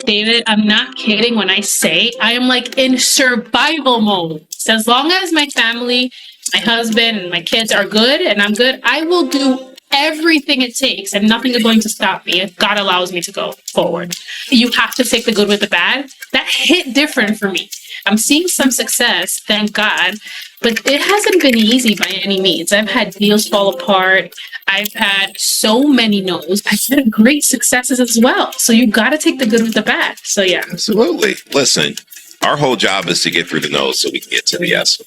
David, I'm not kidding when I say I am like in survival mode. So as long as my family, my husband, and my kids are good and I'm good, I will do everything it takes and nothing is going to stop me if God allows me to go forward. You have to take the good with the bad. That hit different for me. I'm seeing some success, thank God, but it hasn't been easy by any means. I've had deals fall apart. I've had so many no's. I've had great successes as well. So you got to take the good with the bad. So yeah. Absolutely. Listen, our whole job is to get through the no's so we can get to the yes.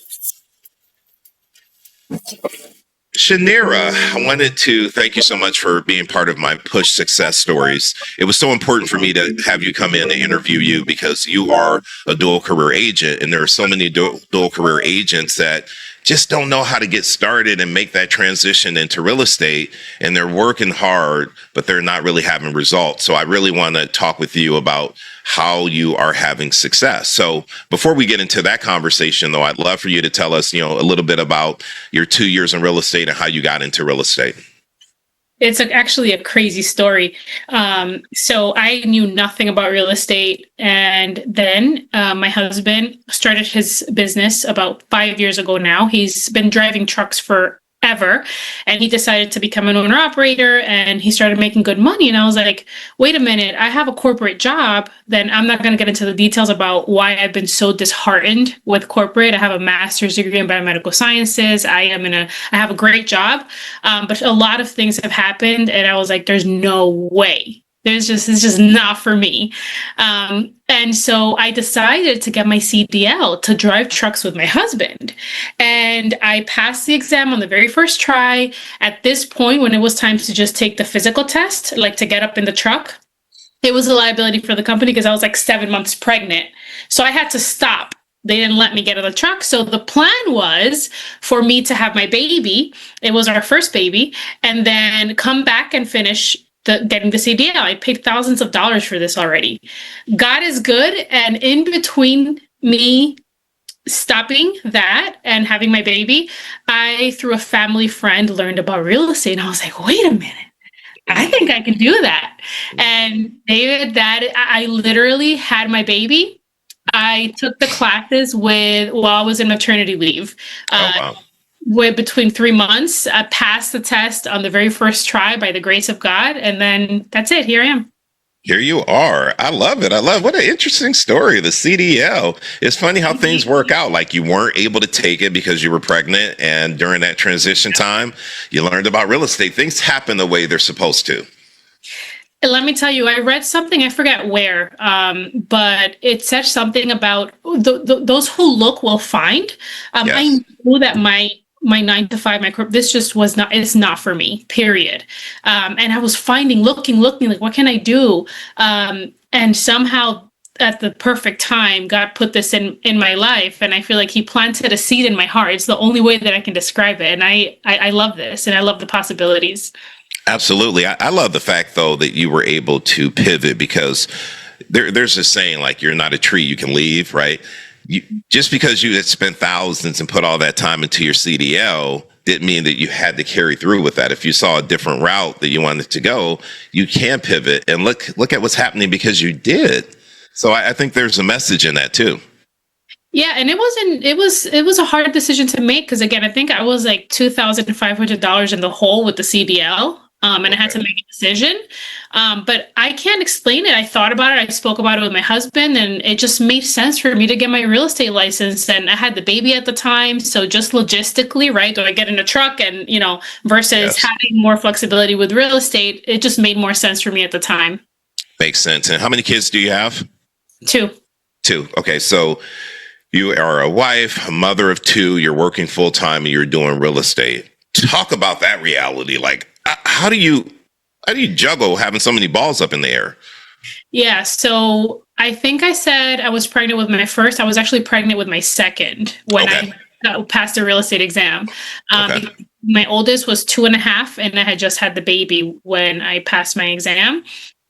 Shaneera, I wanted to thank you so much for being part of my Push Success Stories. It was so important for me to have you come in and interview you because you are a dual career agent, and there are so many dual career agents that just don't know how to get started and make that transition into real estate, and they're working hard, but they're not really having results. So I really want to talk with you about how you are having success. So before we get into that conversation, though, I'd love for you to tell us, a little bit about your 2 years in real estate and how you got into real estate. It's actually a crazy story. So I knew nothing about real estate. And then my husband started his business about 5 years ago now. He's been driving trucks forever. And he decided to become an owner operator and he started making good money. And I was like, wait a minute, I have a corporate job. Then I'm not going to get into the details about why I've been so disheartened with corporate. I have a master's degree in biomedical sciences. I have a great job. But a lot of things have happened. And I was like, there's no way. It's just not for me. And so I decided to get my CDL to drive trucks with my husband. And I passed the exam on the very first try. At this point, when it was time to just take the physical test, like to get up in the truck, it was a liability for the company because I was like 7 months pregnant. So I had to stop. They didn't let me get in the truck. So the plan was for me to have my baby. It was our first baby. And then come back and finish getting the CDL. I paid thousands of dollars for this already. God is good. And in between me stopping that and having my baby, I, through a family friend, learned about real estate. And I was like, wait a minute, I think I can do that. And David, I literally had my baby. I took the classes while I was in maternity leave. Wow. With between 3 months, I passed the test on the very first try by the grace of God. And then that's it. Here I am. Here you are. I love it. What an interesting story. The CDL. It's funny how things work out. Like you weren't able to take it because you were pregnant. And during that transition time, you learned about real estate. Things happen the way they're supposed to. Let me tell you, I read something, I forget where, but it said something about those who look will find. Yes. I knew that my 9 to 5, this just it's not for me, period. And I was looking, like, what can I do? And somehow at the perfect time, God put this in my life. And I feel like he planted a seed in my heart. It's the only way that I can describe it. And I love this and I love the possibilities. Absolutely. I love the fact, though, that you were able to pivot because there's this saying, like, you're not a tree, you can leave, right? Just because you had spent thousands and put all that time into your CDL didn't mean that you had to carry through with that. If you saw a different route that you wanted to go, you can pivot and look at what's happening because you did. So I think there's a message in that too. Yeah, and it was a hard decision to make because, again, I think I was like $2,500 in the hole with the CDL. And I had to make a decision. But I can't explain it. I thought about it. I spoke about it with my husband, and it just made sense for me to get my real estate license. And I had the baby at the time. So just logistically, right? Do I get in a truck and, versus having more flexibility with real estate, it just made more sense for me at the time. Makes sense. And how many kids do you have? 2. Okay. So you are a wife, a mother of 2, you're working full time, and you're doing real estate. Talk about that reality. Like, how do you juggle having so many balls up in the air? Yeah. So I think I said I was pregnant with my first. I was actually pregnant with my second when I passed the real estate exam. My oldest was 2.5, and I had just had the baby when I passed my exam.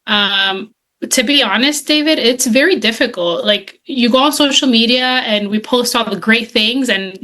To be honest, David, it's very difficult. Like, you go on social media and we post all the great things, and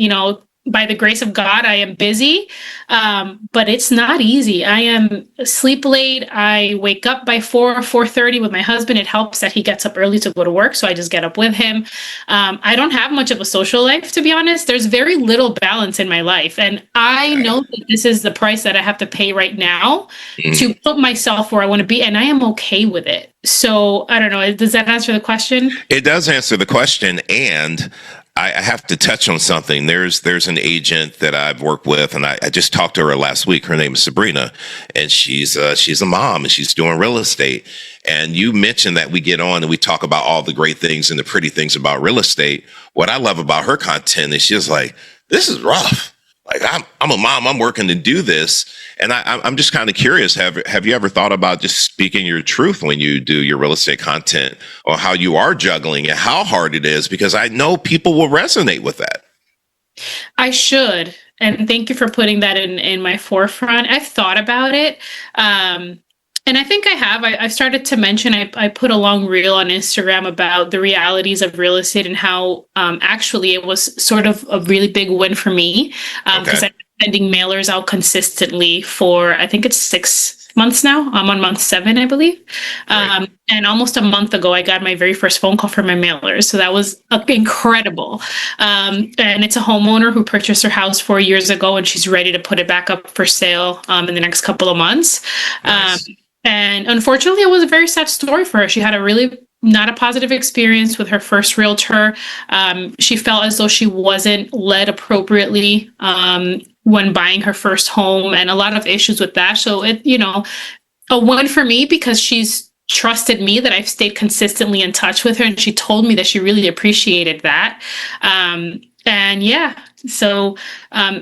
by the grace of God, I am busy, but it's not easy. I am sleep late. I wake up by 4:30 with my husband. It helps that he gets up early to go to work, so I just get up with him. I don't have much of a social life, to be honest. There's very little balance in my life, and I know that this is the price that I have to pay right now to put myself where I want to be, and I am okay with it. So I don't know. Does that answer the question? It does answer the question, and I have to touch on something. There's an agent that I've worked with, and I just talked to her last week. Her name is Sabrina, and she's a mom, and she's doing real estate. And you mentioned that we get on and we talk about all the great things and the pretty things about real estate. What I love about her content is she's like, this is rough. Like I'm a mom, I'm working to do this. And I'm just kind of curious, have you ever thought about just speaking your truth when you do your real estate content, or how you are juggling and how hard it is? Because I know people will resonate with that. I should. And thank you for putting that in my forefront. I've thought about it. And I think I have. I started to mention, I put a long reel on Instagram about the realities of real estate and how actually it was sort of a really big win for me, because I've been sending mailers out consistently for, I think it's 6 months now. I'm on month 7, I believe. Right. And almost a month ago, I got my very first phone call from my mailers. So that was incredible. And it's a homeowner who purchased her house 4 years ago, and she's ready to put it back up for sale in the next couple of months. Nice. And unfortunately, it was a very sad story for her. She had a really not a positive experience with her first realtor. She felt as though she wasn't led appropriately when buying her first home, and a lot of issues with that. So it, a win for me, because she's trusted me, that I've stayed consistently in touch with her, and she told me that she really appreciated that. And yeah, so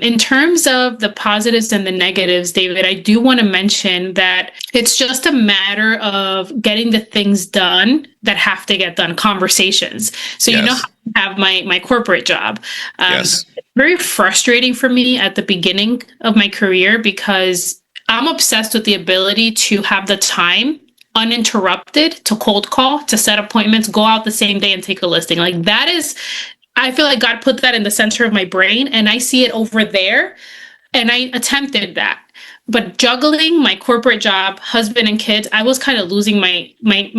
in terms of the positives and the negatives, David, I do want to mention that it's just a matter of getting the things done that have to get done, conversations. So yes. I have my corporate job. Yes. Very frustrating for me at the beginning of my career, because I'm obsessed with the ability to have the time uninterrupted to cold call, to set appointments, go out the same day and take a listing. Like that is, I feel like God put that in the center of my brain, and I see it over there, and I attempted that. But juggling my corporate job, husband and kids, I was kind of losing my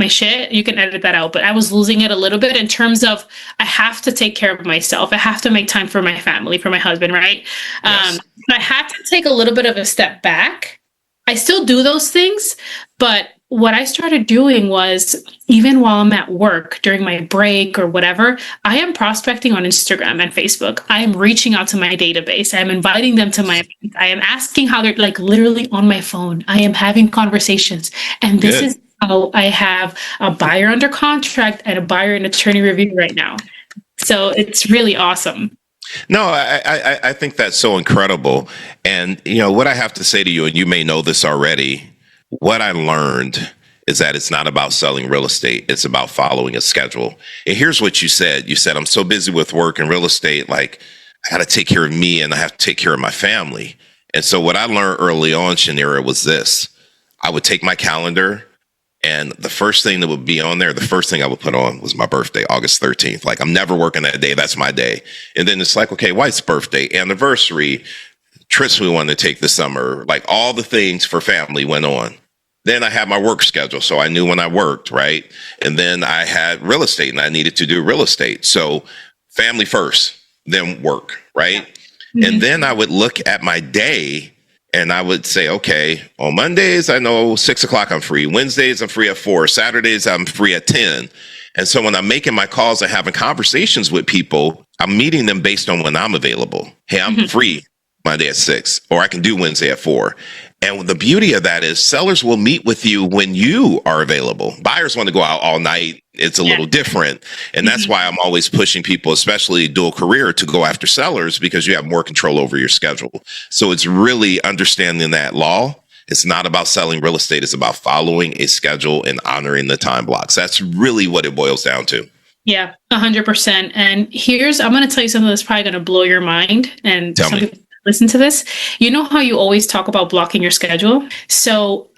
shit. You can edit that out, but I was losing it a little bit in terms of, I have to take care of myself. I have to make time for my family, for my husband, right? Yes. I had to take a little bit of a step back. I still do those things, but what I started doing was, even while I'm at work during my break or whatever, I am prospecting on Instagram and Facebook. I am reaching out to my database. I am inviting them to my event. I am asking how they're, like, literally on my phone. I am having conversations. And this is how I have a buyer under contract and a buyer in attorney review right now. So it's really awesome. No, I think that's so incredible. And, what I have to say to you, and you may know this already, what I learned is that it's not about selling real estate. It's about following a schedule. And here's what you said. You said, I'm so busy with work and real estate, like I got to take care of me and I have to take care of my family. And so what I learned early on, Shaneera, was this. I would take my calendar, and the first thing that would be on there, the first thing I would put on was my birthday, August 13th. Like, I'm never working that day. That's my day. And then it's like, okay, wife's birthday, anniversary, trips we wanted to take this summer, like all the things for family went on. Then I had my work schedule, so I knew when I worked, right? And then I had real estate, and I needed to do real estate. So family first, then work, right? Mm-hmm. And then I would look at my day, and I would say, okay, on Mondays, I know 6 o'clock I'm free. Wednesdays, I'm free at 4. Saturdays, I'm free at 10. And so when I'm making my calls and having conversations with people, I'm meeting them based on when I'm available. Hey, I'm free Monday at 6, or I can do Wednesday at 4. And the beauty of that is sellers will meet with you when you are available. Buyers want to go out all night. It's a little different. And that's why I'm always pushing people, especially dual career, to go after sellers, because you have more control over your schedule. So it's really understanding that law. It's not about selling real estate. It's about following a schedule and honoring the time blocks. That's really what it boils down to. Yeah, 100%. And I'm going to tell you something that's probably going to blow your mind. And tell me. People listen to this. You know how you always talk about blocking your schedule? So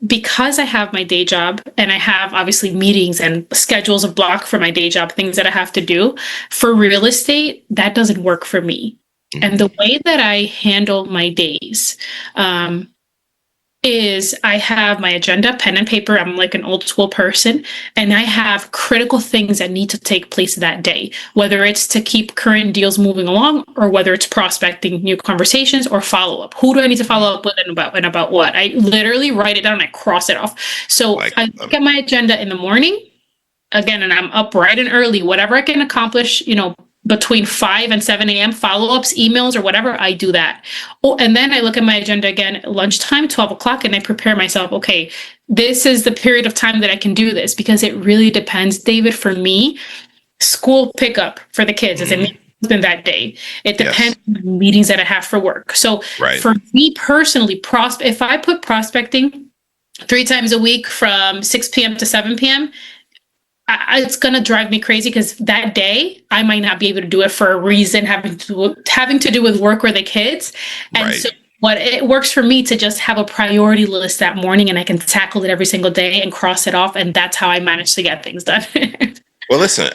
because I have my day job, and I have obviously meetings and schedules of block for my day job, things that I have to do for real estate, that doesn't work for me. And the way that I handle my days, is I have my agenda, pen and paper. I'm like an old school person, and I have critical things that need to take place that day, whether it's to keep current deals moving along or whether it's prospecting new conversations or follow up. Who do I need to follow up with and about what? I literally write it down and I cross it off. So I look at my agenda in the morning again, and I'm up bright and early, whatever I can accomplish, between 5 and 7 a.m. follow-ups, emails, or whatever, I do that. Oh, and then I look at my agenda again at lunchtime, 12 o'clock, and I prepare myself. Okay, this is the period of time that I can do this, because it really depends, David. For me, school pickup for the kids is in that day. It depends on the meetings that I have for work. So for me personally, if I put prospecting 3 times a week from 6 p.m. to 7 p.m., it's going to drive me crazy, because that day I might not be able to do it for a reason having to do with work or the kids. And so it works for me to just have a priority list that morning, and I can tackle it every single day and cross it off. And that's how I manage to get things done. Well, listen,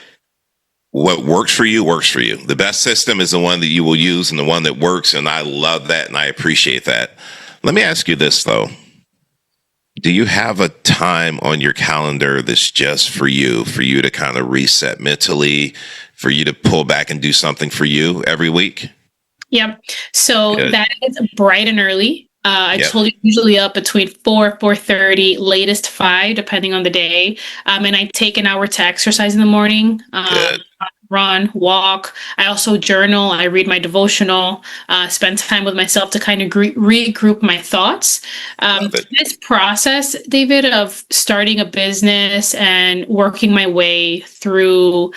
what works for you works for you. The best system is the one that you will use and the one that works. And I love that. And I appreciate that. Let me ask you this, though. Do you have a time on your calendar that's just for you to kind of reset mentally, for you to pull back and do something for you every week? Yep. So that is bright and early. I told you, usually up between 4:30, latest 5, depending on the day. And I take an hour to exercise in the morning. Run, walk. I also journal. I read my devotional, spend time with myself to kind of regroup my thoughts. This process, David, of starting a business and working my way through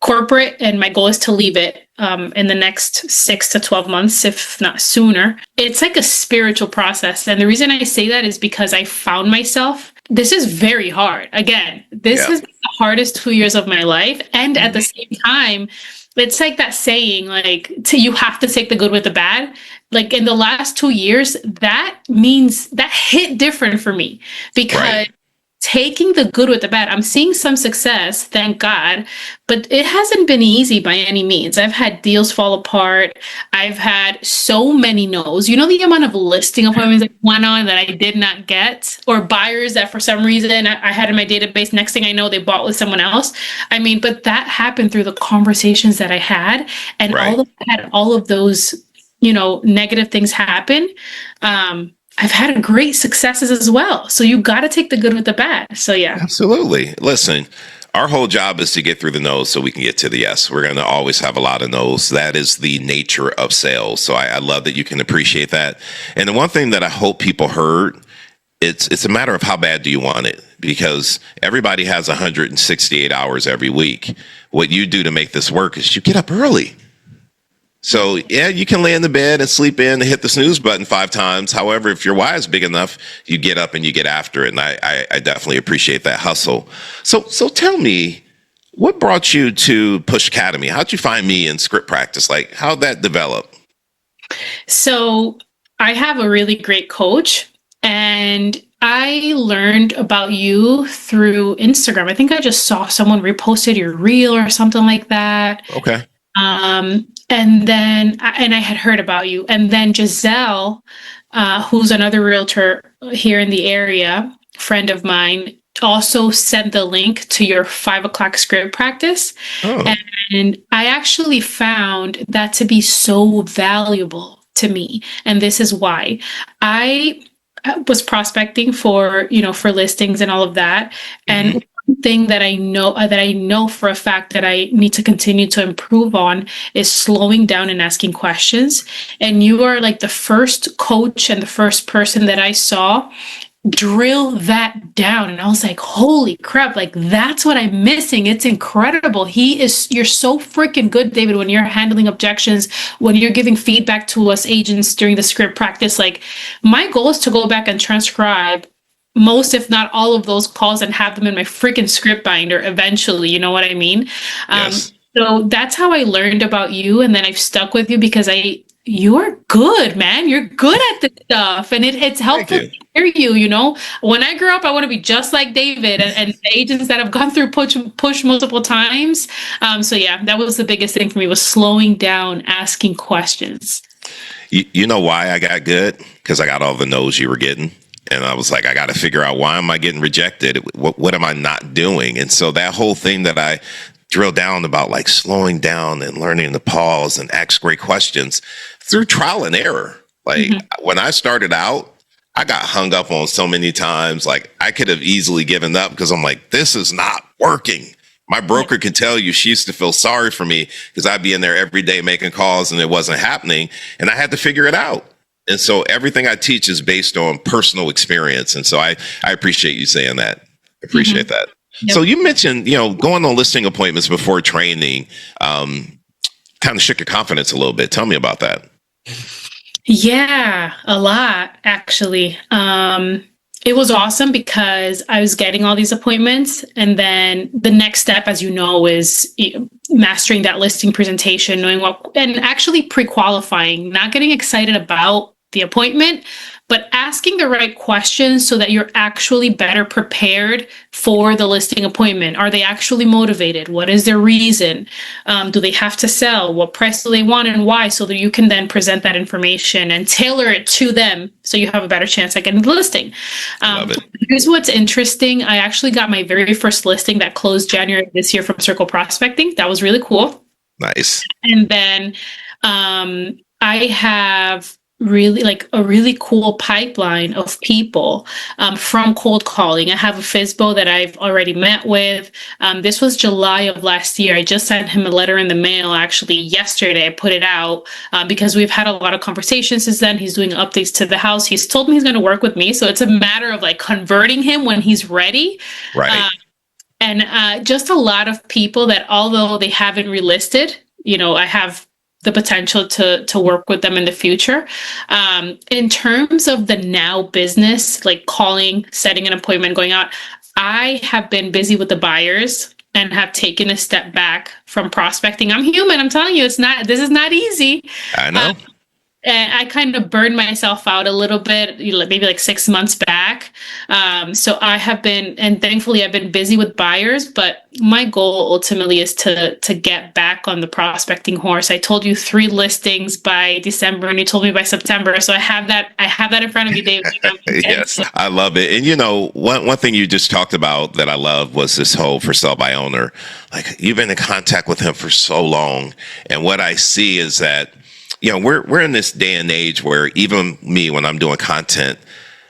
corporate, and my goal is to leave it in the next 6 to 12 months, if not sooner. It's like a spiritual process. And the reason I say that is because I found myself, this is very hard. Again, this is the hardest 2 years of my life. And at the same time, it's like that saying, like, you have to take the good with the bad. Like in the last 2 years, that means that hit different for me, because taking the good with the bad, I'm seeing some success, thank God, but it hasn't been easy by any means. I've had deals fall apart. I've had so many no's. The amount of listing appointments that went on that I did not get, or buyers that for some reason I had in my database. Next thing I know, they bought with someone else. But that happened through the conversations that I had, and all of those, negative things happen. I've had great successes as well. So you got to take the good with the bad. So Absolutely. Listen, our whole job is to get through the no's so we can get to the yes. We're going to always have a lot of no's. That is the nature of sales. So I love that you can appreciate that. And the one thing that I hope people heard, it's a matter of how bad do you want it, because everybody has 168 hours every week. What you do to make this work is you get up early. So, you can lay in the bed and sleep in and hit the snooze button 5 times. However, if your why is big enough, you get up and you get after it. And I definitely appreciate that hustle. So tell me, what brought you to Push Academy? How'd you find me in script practice? Like, how'd that develop? So I have a really great coach, and I learned about you through Instagram. I think I just saw someone reposted your reel or something like that. Okay. And then I had heard about you. And then Giselle, who's another realtor here in the area, friend of mine, also sent the link to your 5 o'clock script practice. And I actually found that to be so valuable to me. And this is why. I was prospecting for listings and all of that. And thing that I know for a fact that I need to continue to improve on is slowing down and asking questions. And you are like the first coach and the first person that I saw drill that down. And I was like, holy crap, like that's what I'm missing. It's incredible. You're so freaking good, David, when you're handling objections, when you're giving feedback to us agents during the script practice. Like, my goal is to go back and transcribe most, if not all, of those calls and have them in my freaking script binder eventually. You know what I mean? Yes. So that's how I learned about you. And then I've stuck with you because I you're good, man. You're good at this stuff. And it's Thank helpful you. to hear you, you know. When I grow up, I want to be just like David and the agents that have gone through push multiple times. So yeah, that was the biggest thing for me, was slowing down, asking questions. You know why I got good? Because I got all the no's you were getting. And I was like, I got to figure out, why am I getting rejected? What am I not doing? And so that whole thing that I drill down about, like slowing down and learning to pause and ask great questions through trial and error. Like when I started out, I got hung up on so many times. Like I could have easily given up because I'm like, this is not working. My broker can tell you she used to feel sorry for me because I'd be in there every day making calls and it wasn't happening. And I had to figure it out. And so everything I teach is based on personal experience. And so I appreciate you saying that. I appreciate that. Yep. So you mentioned, going on listing appointments before training, kind of shook your confidence a little bit. Tell me about that. Yeah, a lot, actually. It was awesome because I was getting all these appointments. And then the next step, as you know, is mastering that listing presentation, knowing and actually pre-qualifying, not getting excited about the appointment, but asking the right questions so that you're actually better prepared for the listing appointment. Are they actually motivated? What is their reason? Do they have to sell? What price do they want and why? So that you can then present that information and tailor it to them so you have a better chance at getting the listing. Love it. Here's what's interesting. I actually got my very first listing that closed January of this year from Circle Prospecting. That was really cool. Nice. And then I have a really cool pipeline of people from cold calling. I have a FISBO that I've already met with. This was July of last year. I just sent him a letter in the mail actually yesterday. I put it out because we've had a lot of conversations since then. He's doing updates to the house. He's told me he's going to work with me. So it's a matter of like converting him when he's ready. Right. And just a lot of people that, although they haven't relisted, I have the potential to work with them in the future. In terms of the now business, like calling, setting an appointment, going out, I have been busy with the buyers and have taken a step back from prospecting. I'm human. I'm telling you, this is not easy. I know. And I kind of burned myself out a little bit, maybe like 6 months back. So I have been, and thankfully I've been busy with buyers, but my goal ultimately is to get back on the prospecting horse. I told you 3 listings by December and you told me by September. So I have that in front of you, Dave. Yes, I love it. And one thing you just talked about that I love was this whole for sale by owner. Like you've been in contact with him for so long. And what I see is that we're in this day and age where even me, when I'm doing content,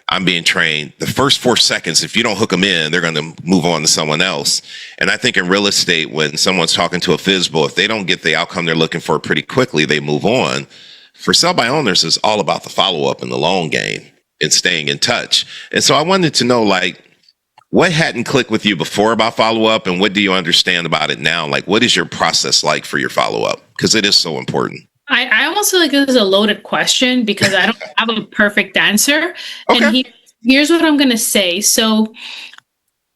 I'm being trained the first 4 seconds. If you don't hook them in, they're going to move on to someone else. And I think in real estate, when someone's talking to a FISBO, if they don't get the outcome they're looking for pretty quickly, they move on. For sell by owners, is all about the follow up in the long game and staying in touch. And so I wanted to know, like, what hadn't clicked with you before about follow up, and what do you understand about it now? Like, what is your process like for your follow up? Because it is so important. I almost feel like this is a loaded question because I don't have a perfect answer. Okay. And here's what I'm going to say. So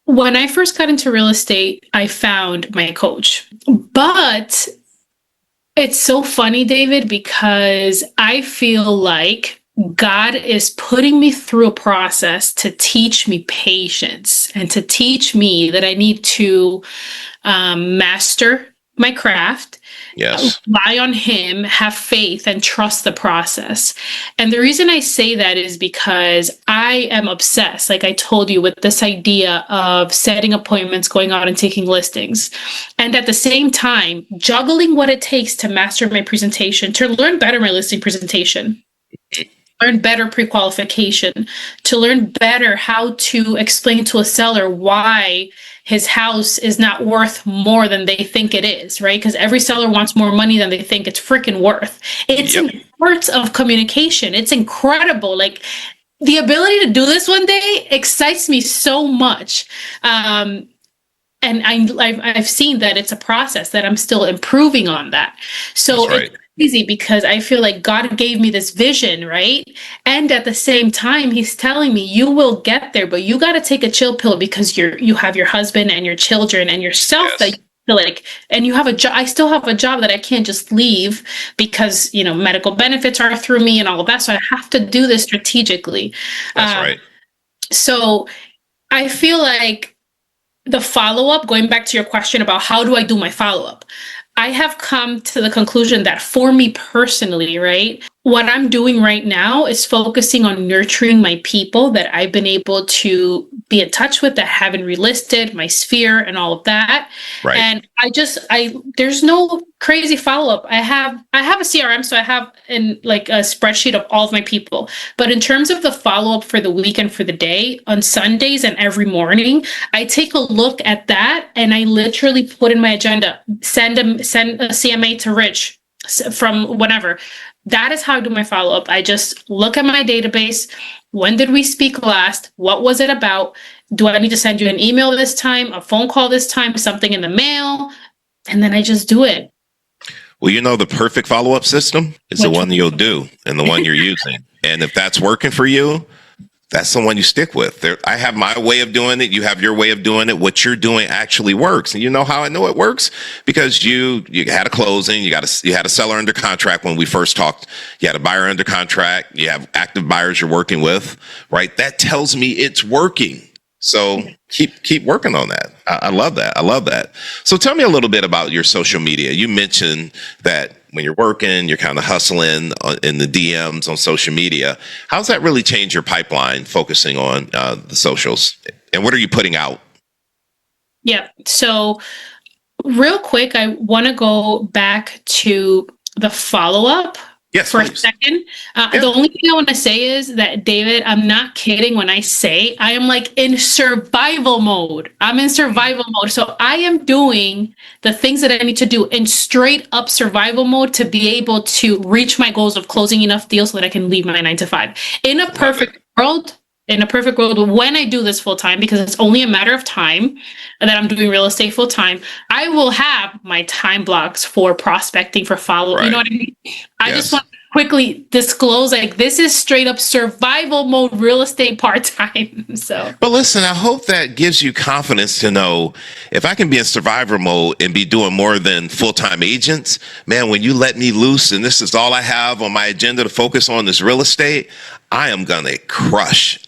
when I first got into real estate, I found my coach. But it's so funny, David, because I feel like God is putting me through a process to teach me patience and to teach me that I need to master my craft. Yes. Rely on him, have faith, and trust the process. And the reason I say that is because I am obsessed, like I told you, with this idea of setting appointments, going out and taking listings. And at the same time, juggling what it takes to master my presentation, to learn better my listing presentation, learn better pre-qualification, to learn better how to explain to a seller why his house is not worth more than they think it is, right? Because every seller wants more money than they think it's freaking worth. It's in parts of communication. It's incredible. Like the ability to do this one day excites me so much. And I've seen that it's a process that I'm still improving on that. So it's easy because I feel like God gave me this vision, right? And at the same time, he's telling me you will get there, but you got to take a chill pill because you have your husband and your children and yourself that you to like, and you have a job, I still have a job that I can't just leave because, medical benefits are through me and all of that. So I have to do this strategically. That's right. So I feel like the follow-up, going back to your question about how do I do my follow-up, I have come to the conclusion that for me personally, right, what I'm doing right now is focusing on nurturing my people that I've been able to be in touch with, that haven't relisted, my sphere and all of that. Right. And there's no crazy follow-up. I have a CRM, so I have like a spreadsheet of all of my people. But in terms of the follow-up for the week and for the day, on Sundays and every morning, I take a look at that and I literally put in my agenda, send a CMA to Rich from whatever. That is how I do my follow-up. I just look at my database. When did we speak last? What was it about? Do I need to send you an email this time, a phone call this time, something in the mail? And then I just do it. Well, the perfect follow-up system is the one you'll do and the one you're using. And if that's working for you, that's the one you stick with. I have my way of doing it. You have your way of doing it. What you're doing actually works. And you know how I know it works? Because you had a closing. You had a seller under contract when we first talked. You had a buyer under contract. You have active buyers you're working with, right? That tells me it's working. So keep working on that. I love that. I love that. So tell me a little bit about your social media. You mentioned that when you're working, you're kind of hustling in the DMs on social media. How's that really change your pipeline, focusing on the socials? And what are you putting out? Yeah. So real quick, I want to go back to the follow-up. Yes, for please. a second. The only thing I want to say is that, David, I'm not kidding when I say I am like in survival mode. I'm in survival mode. So I am doing the things that I need to do in straight up survival mode to be able to reach my goals of closing enough deals so that I can leave my 9 to 5. In a perfect world, when I do this full time, because it's only a matter of time that I'm doing real estate full time, I will have my time blocks for prospecting, for follow. Right. You know what I mean? I just want to quickly disclose, like, this is straight up survival mode real estate part time. So, but listen, I hope that gives you confidence to know if I can be in survivor mode and be doing more than full-time agents, man, when you let me loose and this is all I have on my agenda to focus on, this real estate, I am going to crush.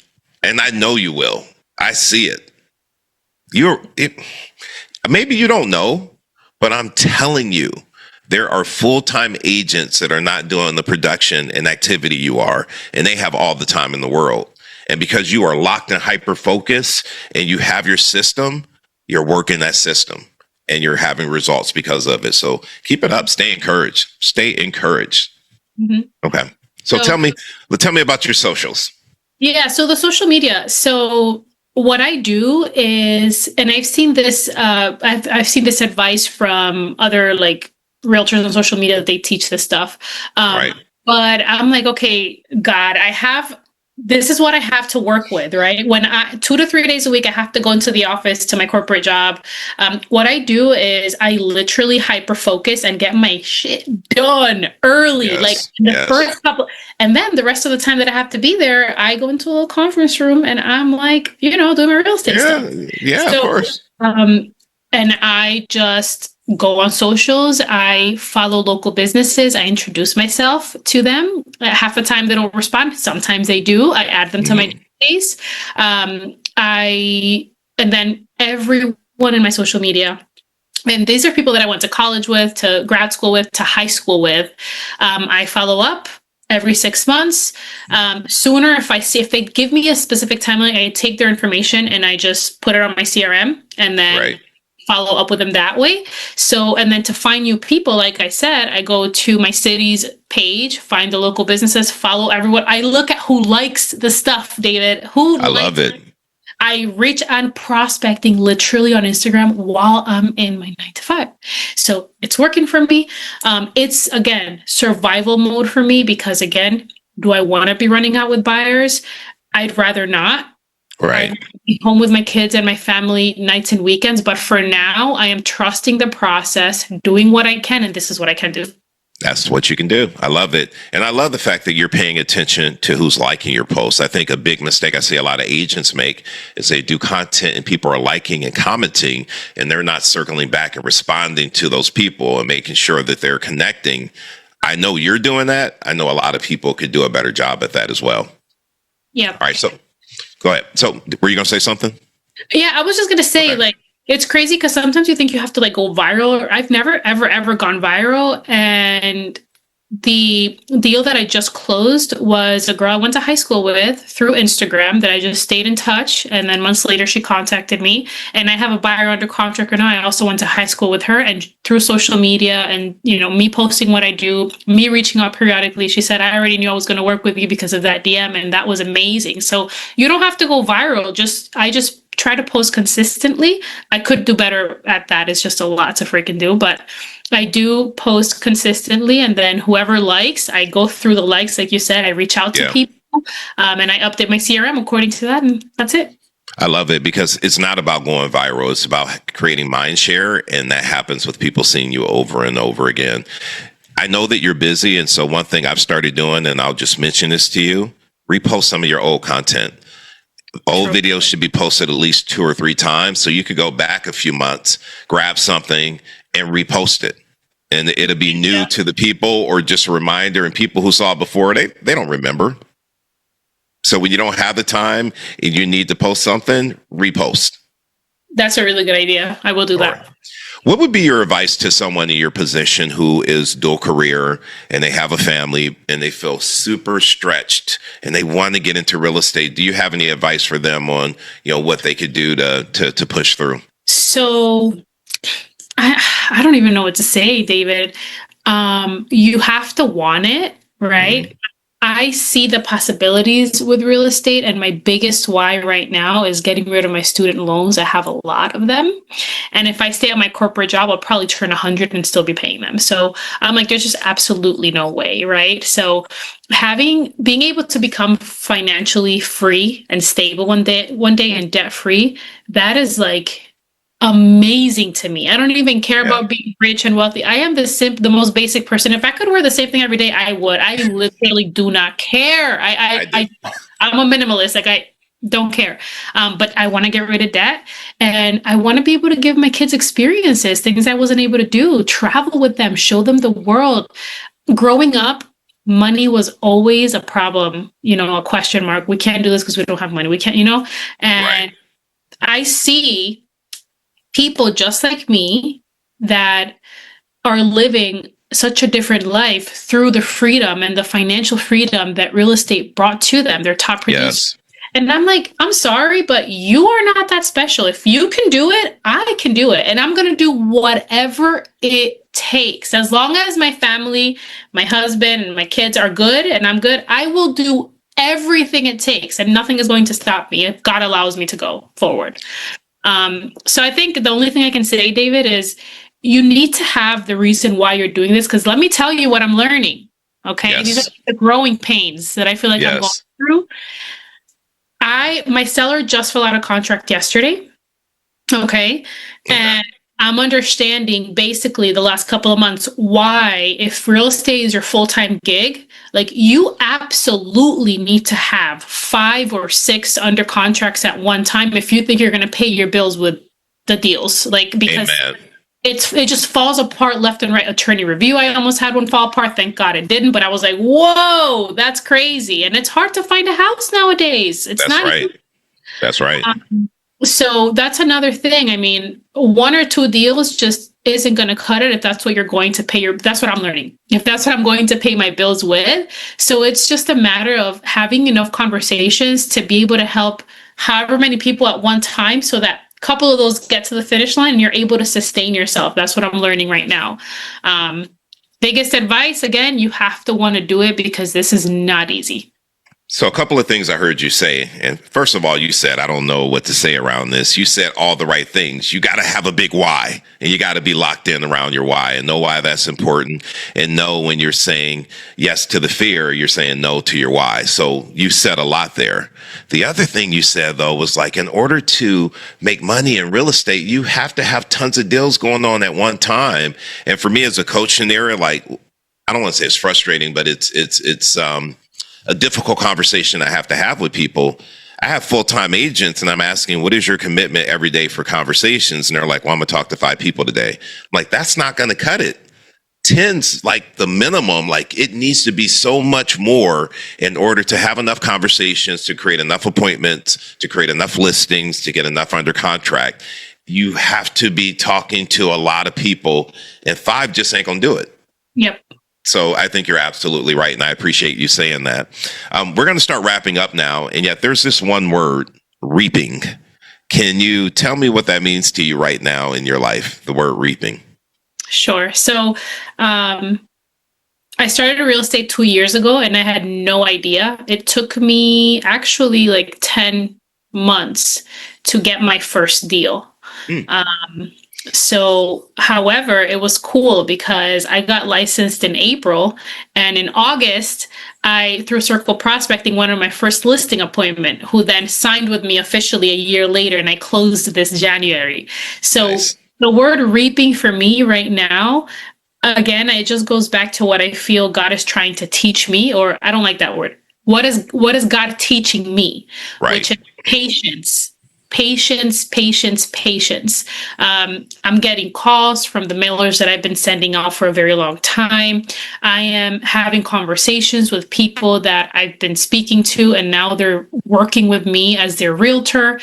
And I know you will. I see it. Maybe you don't know, but I'm telling you, there are full-time agents that are not doing the production and activity you are, and they have all the time in the world. And because you are locked in hyper focus and you have your system, you're working that system and you're having results because of it. So keep it up. Stay encouraged. Stay encouraged. Mm-hmm. Okay. So tell me about your socials. Yeah. So the social media. So what I do is, and I've seen this, I've seen this advice from other like realtors on social media that they teach this stuff. Right. But I'm like, okay, God, this is what I have to work with, right? When 2 to 3 days a week, I have to go into the office to my corporate job. What I do is I literally hyper focus and get my shit done early, like the first couple. And then the rest of the time that I have to be there, I go into a little conference room and I'm like, doing my real estate stuff. Yeah, so, of course. And I just go on socials. I follow local businesses. I introduce myself to them. Half the time they don't respond. Sometimes they do. I add them to my database. And then everyone in my social media, and these are people that I went to college with, to grad school with, to high school with. I follow up every 6 months. Sooner, if they give me a specific timeline, I take their information and I just put it on my CRM and then follow up with them that way. So, and then to find new people, like I said, I go to my city's page, find the local businesses, follow everyone. I look at who likes the stuff, David. I love it. I reach on prospecting literally on Instagram while I'm in my 9 to 5. So it's working for me. It's, again, survival mode for me because, again, do I want to be running out with buyers? I'd rather not. Right. I'd be home with my kids and my family nights and weekends. But for now, I am trusting the process, doing what I can. And this is what I can do. That's what you can do. I love it. And I love the fact that you're paying attention to who's liking your posts. I think a big mistake I see a lot of agents make is they do content and people are liking and commenting and they're not circling back and responding to those people and making sure that they're connecting. I know you're doing that. I know a lot of people could do a better job at that as well. Yeah. All right. So go ahead. So were you going to say something? Yeah, I was just going to say, Okay. like, it's crazy because sometimes you think you have to like go viral. I've never, ever, ever gone viral. And the deal that I just closed was a girl I went to high school with through Instagram that I just stayed in touch. And then months later, she contacted me. And I have a buyer under contract right now. I also went to high school with her, and through social media and, you know, me posting what I do, me reaching out periodically, she said, I already knew I was going to work with you because of that DM. And that was amazing. So you don't have to go viral. I just try to post consistently. I could do better at that. It's just a lot to freaking do, but I do post consistently. And then whoever likes, I go through the likes, like you said, I reach out to people, and I update my CRM according to that. And that's it. I love it because it's not about going viral. It's about creating mind share. And that happens with people seeing you over and over again. I know that you're busy. And so one thing I've started doing, and I'll just mention this to you, repost some of your old content. Old videos should be posted at least 2 or 3 times. So you could go back a few months, grab something and repost it. And it'll be new to the people or just a reminder. And people who saw it before, they don't remember. So when you don't have the time and you need to post something, repost. That's a really good idea. I will do that. Right. What would be your advice to someone in your position who is dual career and they have a family and they feel super stretched and they want to get into real estate? Do you have any advice for them on, you know, what they could do to push through? So I don't even know what to say, David. You have to want it, right? Mm-hmm. I see the possibilities with real estate, and my biggest why right now is getting rid of my student loans. I have a lot of them. And if I stay at my corporate job, I'll probably turn 100 and still be paying them. So I'm like, there's just absolutely no way, right? So being able to become financially free and stable one day and debt free, that is like amazing to me. I don't even care about being rich and wealthy. I am the most basic person. If I could wear the same thing every day, I would. I literally do not care. I'm a minimalist. Like, I don't care. But I want to get rid of debt, and I want to be able to give my kids experiences, things I wasn't able to do, travel with them, show them the world. Growing up, money was always a problem, you know, a question mark. We can't do this because we don't have money. We can't, you know, and I see people just like me that are living such a different life through the freedom and the financial freedom that real estate brought to them. They're top producers. Yes. And I'm like, I'm sorry, but you are not that special. If you can do it, I can do it. And I'm going to do whatever it takes. As long as my family, my husband, and my kids are good and I'm good, I will do everything it takes. And nothing is going to stop me if God allows me to go forward. So I think the only thing I can say, David, is you need to have the reason why you're doing this. Because let me tell you what I'm learning. Okay. Yes. These are the growing pains that I feel like I'm going through. My seller just fell out of contract yesterday. Okay. And I'm understanding basically the last couple of months why, if real estate is your full-time gig, like, you absolutely need to have 5 or 6 under contracts at one time if you think you're going to pay your bills with the deals. Like, because it just falls apart left and right. Attorney review, I almost had one fall apart. Thank God it didn't. But I was like, whoa, that's crazy. And it's hard to find a house nowadays. That's right. That's right. So that's another thing. I mean, 1 or 2 deals just isn't going to cut it if that's what you're going to pay that's what I'm learning. If that's what I'm going to pay my bills with. So it's just a matter of having enough conversations to be able to help however many people at one time, so that a couple of those get to the finish line and you're able to sustain yourself. That's what I'm learning right now. Biggest advice, again, you have to want to do it because this is not easy. So a couple of things I heard you say. And first of all, you said, I don't know what to say around this. You said all the right things. You got to have a big why, and you got to be locked in around your why and know why that's important. And know when you're saying yes to the fear, you're saying no to your why. So you said a lot there. The other thing you said, though, was like, in order to make money in real estate, you have to have tons of deals going on at one time. And for me as a coach, Shaneera, like, I don't want to say it's frustrating, but it's a difficult conversation I have to have with people. I have full-time agents and I'm asking, what is your commitment every day for conversations? And they're like, well, I'm going to talk to 5 people today. I'm like, that's not going to cut it. 10's like the minimum. Like, it needs to be so much more in order to have enough conversations, to create enough appointments, to create enough listings, to get enough under contract. You have to be talking to a lot of people, and 5 just ain't going to do it. Yep. So I think you're absolutely right, and I appreciate you saying that. We're going to start wrapping up now, and yet there's this one word, reaping. Can you tell me what that means to you right now in your life, the word reaping? Sure. So I started real estate 2 years ago and I had no idea. It took me actually like 10 months to get my first deal. However, it was cool because I got licensed in April, and in August, through Circle Prospecting, wanted my first listing appointment, who then signed with me officially a year later, and I closed this January. So nice. The word reaping for me right now, again, it just goes back to what I feel God is trying to teach me, or I don't like that word. What is God teaching me? Right. Which is patience. Patience. I'm getting calls from the mailers that I've been sending out for a very long time. I am having conversations with people that I've been speaking to, and now they're working with me as their realtor.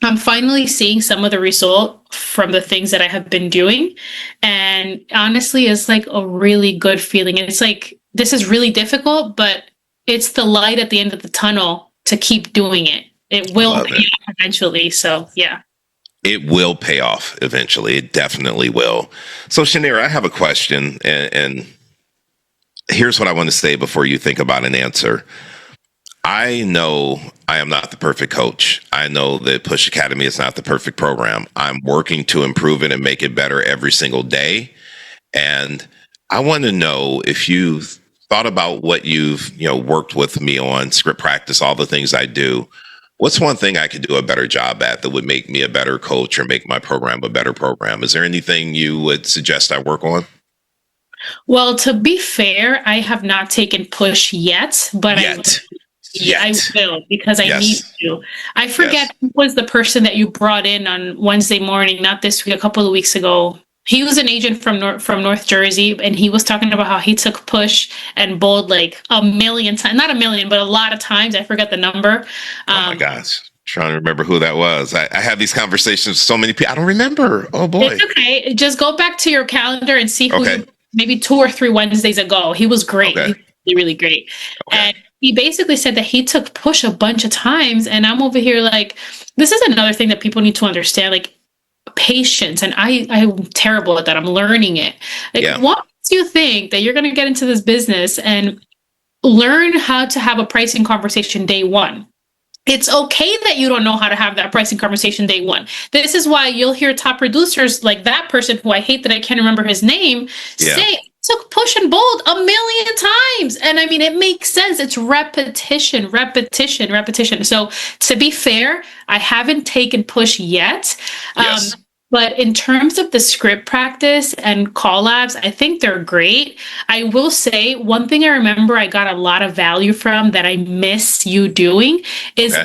I'm finally seeing some of the result from the things that I have been doing. And honestly, it's like a really good feeling. And it's like, this is really difficult, but it's the light at the end of the tunnel to keep doing it. It will pay off eventually. So, yeah. It will pay off eventually. It definitely will. So, Shaneera, I have a question. And here's what I want to say before you think about an answer. I know I am not the perfect coach. I know that Push Academy is not the perfect program. I'm working to improve it and make it better every single day. And I want to know if you've thought about what you've, worked with me on, script practice, all the things I do. What's one thing I could do a better job at that would make me a better coach or make my program a better program? Is there anything you would suggest I work on? Well, to be fair, I have not taken Push yet, but I will, because I need to. I forget who was the person that you brought in on Wednesday morning, not this week, a couple of weeks ago. He was an agent from North Jersey, and he was talking about how he took Push and Bold like a million times, not a million, but a lot of times. I forget the number. Oh my gosh. Trying to remember who that was. I have these conversations with so many people. I don't remember. Oh boy. It's okay. Just go back to your calendar and see who, maybe 2 or 3 Wednesdays ago. He was great. Okay. He was really, really great. Okay. And he basically said that he took Push a bunch of times, and I'm over here like, this is another thing that people need to understand, like patience. And I'm terrible at that. I'm learning it. Like, what makes you think that you're going to get into this business and learn how to have a pricing conversation day one? It's okay that you don't know how to have that pricing conversation day one. This is why you'll hear top producers like that person, who I hate that I can't remember his name, say, took Push and Bold a million times. And I mean, it makes sense. It's repetition. So to be fair, I haven't taken Push yet. But in terms of the script practice and call labs, I think they're great. I will say one thing I remember I got a lot of value from that I miss you doing is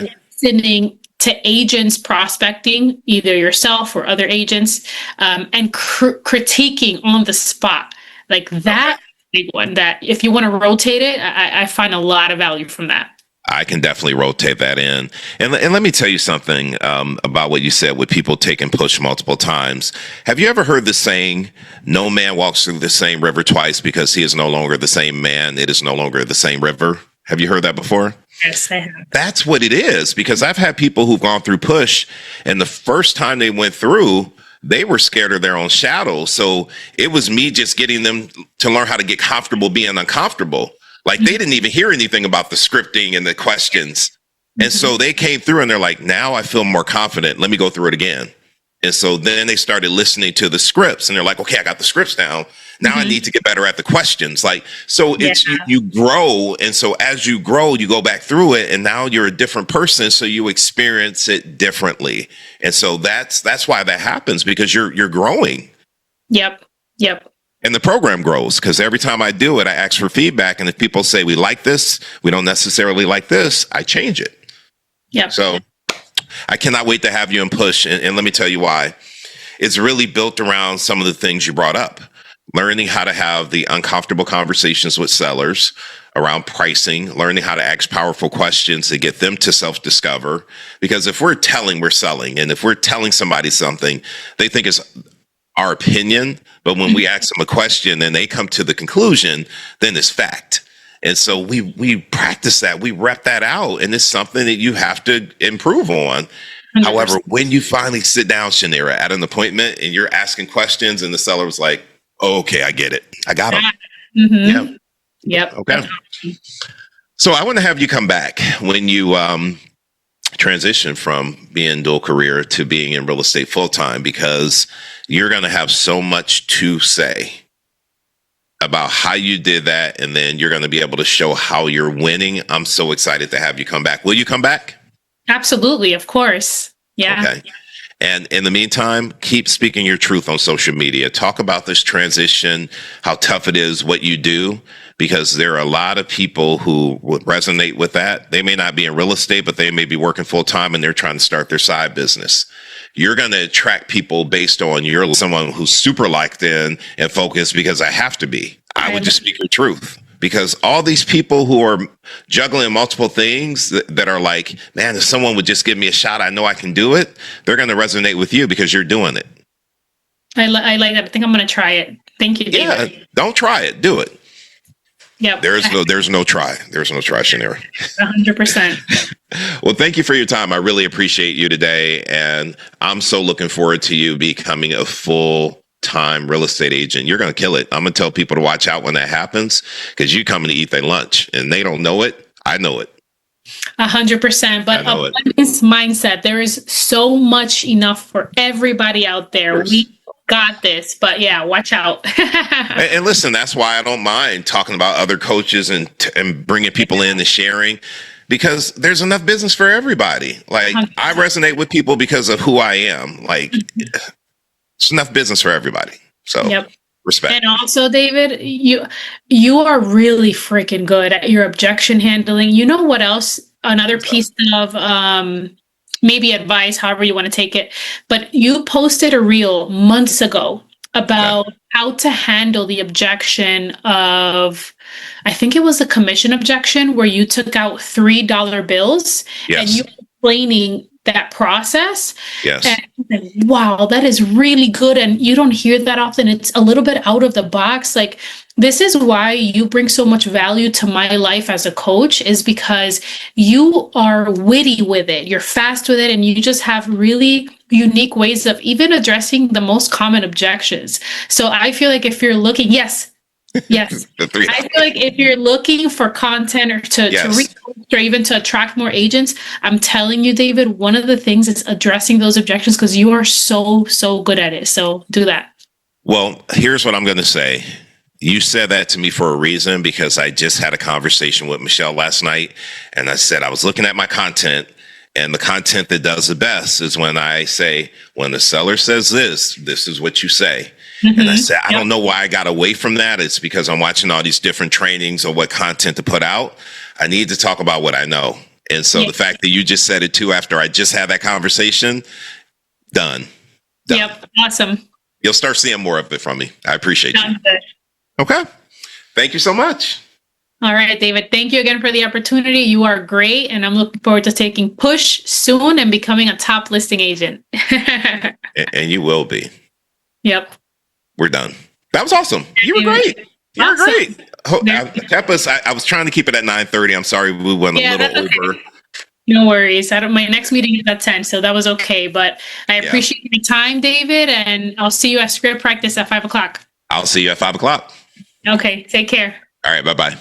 listening to agents prospecting, either yourself or other agents, and critiquing on the spot. Like that big one, that if you want to rotate it, I find a lot of value from that. I can definitely rotate that in. And let me tell you something about what you said with people taking Push multiple times. Have you ever heard the saying, no man walks through the same river twice because he is no longer the same man. It is no longer the same river. Have you heard that before? Yes, I have. That's what it is, because I've had people who've gone through Push, and the first time they went through, they were scared of their own shadow. So it was me just getting them to learn how to get comfortable being uncomfortable. Like, they didn't even hear anything about the scripting and the questions. And so they came through and they're like, now I feel more confident. Let me go through it again. And so then they started listening to the scripts and they're like, okay, I got the scripts down. Now I need to get better at the questions. Like, so it's, you grow. And so as you grow, you go back through it, and now you're a different person. So you experience it differently. And so that's why that happens, because you're growing. Yep. And the program grows because every time I do it, I ask for feedback. And if people say we like this, we don't necessarily like this, I change it. Yep. So I cannot wait to have you in Push. And let me tell you why. It's really built around some of the things you brought up. Learning how to have the uncomfortable conversations with sellers around pricing, learning how to ask powerful questions to get them to self-discover. Because if we're telling, we're selling. And if we're telling somebody something, they think it's our opinion. But when we ask them a question and they come to the conclusion, then it's fact. And so we practice that, we rep that out, and it's something that you have to improve on. 100%. However, when you finally sit down, Shaneera, at an appointment and you're asking questions and the seller was like, oh, okay, I get it. I got them. Mm-hmm. Yep. Okay. So I want to have you come back when you transition from being dual career to being in real estate full time, because you're going to have so much to say about how you did that. And then you're going to be able to show how you're winning. I'm so excited to have you come back. Will you come back? Absolutely. Of course. Yeah. Okay. And in the meantime, keep speaking your truth on social media. Talk about this transition, how tough it is, what you do, because there are a lot of people who would resonate with that. They may not be in real estate, but they may be working full time and they're trying to start their side business. You're going to attract people based on you're someone who's super locked in and focused, because I have to be. I would just speak your truth. Because all these people who are juggling multiple things that are like, man, if someone would just give me a shot, I know I can do it. They're going to resonate with you because you're doing it. I like that. I think I'm going to try it. Thank you, David. Yeah, don't try it. Do it. Yep. There's no try. There's no try, Shaneera. 100%. Well, thank you for your time. I really appreciate you today. And I'm so looking forward to you becoming a full-time real estate agent. You're going to kill it. I'm going to tell people to watch out when that happens, because you're coming to eat their lunch and they don't know it. I know it. 100%. But abundance mindset, there is so much enough for everybody out there. We got this, but yeah, watch out. And listen, that's why I don't mind talking about other coaches and bringing people in and sharing, because there's enough business for everybody. Like, 100%. I resonate with people because of who I am. Like, it's enough business for everybody. So respect. And also, David, you are really freaking good at your objection handling. You know what else? Another piece of maybe advice, however you want to take it, but you posted a reel months ago about how to handle the objection of, I think it was a commission objection, where you took out $3 bills and you were explaining that process. Yes. And wow, that is really good. And you don't hear that often. It's a little bit out of the box. Like, this is why you bring so much value to my life as a coach, is because you are witty with it. You're fast with it. And you just have really unique ways of even addressing the most common objections. So I feel like if you're looking, yes. I feel like if you're looking for content or to reach or even to attract more agents, I'm telling you, David, one of the things is addressing those objections, because you are so good at it. So do that. Well, here's what I'm going to say. You said that to me for a reason, because I just had a conversation with Michelle last night, and I said I was looking at my content, and the content that does the best is when I say, when the seller says this is what you say. Mm-hmm. And I said, I don't know why I got away from that. It's because I'm watching all these different trainings on what content to put out. I need to talk about what I know. And so the fact that you just said it too after I just had that conversation, done. Yep. Awesome. You'll start seeing more of it from me. I appreciate you. Okay. Thank you so much. All right, David. Thank you again for the opportunity. You are great. And I'm looking forward to taking Push soon and becoming a top listing agent. And you will be. Yep. We're done. That was awesome. You were great. You were great. I was trying to keep it at 9:30. I'm sorry we went a little over. Okay. No worries. My next meeting is at 10, so that was okay. But I appreciate your time, David, and I'll see you at script practice at 5 o'clock. I'll see you at 5 o'clock. Okay. Take care. All right. Bye-bye.